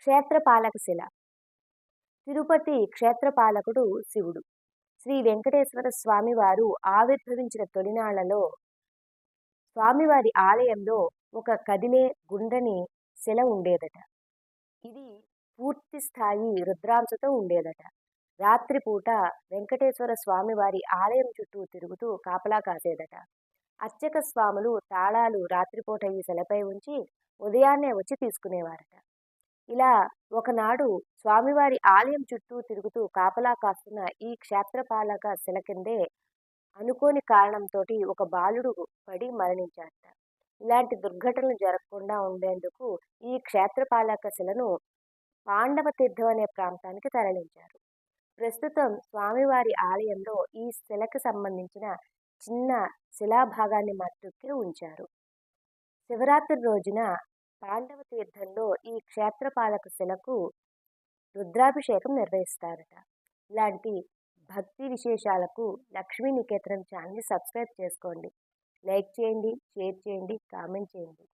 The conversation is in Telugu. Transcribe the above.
క్షేత్రపాలక శిల. తిరుపతి క్షేత్రపాలకుడు శివుడు. శ్రీ వెంకటేశ్వర స్వామివారు ఆవిర్భవించిన తొలినాళ్లలో స్వామివారి ఆలయంలో ఒక కదిలే గుండ్రని శిల ఉండేదట. ఇది పూర్తి స్థాయి రుద్రాంశతో ఉండేదట. రాత్రిపూట వెంకటేశ్వర స్వామివారి ఆలయం చుట్టూ తిరుగుతూ కాపలా కాసేదట. అర్చక స్వాములు తాళాలు రాత్రిపూట ఈ శిలపై ఉంచి ఉదయాన్నే వచ్చి తీసుకునేవారట. ఇలా ఒకనాడు స్వామివారి ఆలయం చుట్టూ తిరుగుతూ కాపలా కాస్తున్న ఈ క్షేత్రపాలక శిల కిందే అనుకోని కారణంతో ఒక బాలుడు పడి మరణించాడట. ఇలాంటి దుర్ఘటనలు జరగకుండా ఉండేందుకు ఈ క్షేత్రపాలక శిలను పాండవ తీర్థం అనే ప్రాంతానికి తరలించారు. ప్రస్తుతం స్వామివారి ఆలయంలో ఈ శిలకు సంబంధించిన చిన్న శిలాభాగాన్ని మట్టుకే ఉంచారు. శివరాత్రి రోజున పాండవ తీర్థంలో ఈ క్షేత్రపాలక శిలకు రుద్రాభిషేకం నిర్వహిస్తారట. ఇలాంటి భక్తి విశేషాలకు లక్ష్మీ నికేతనం ఛానల్ని సబ్స్క్రైబ్ చేసుకోండి. లైక్ చేయండి, షేర్ చేయండి, కామెంట్ చేయండి.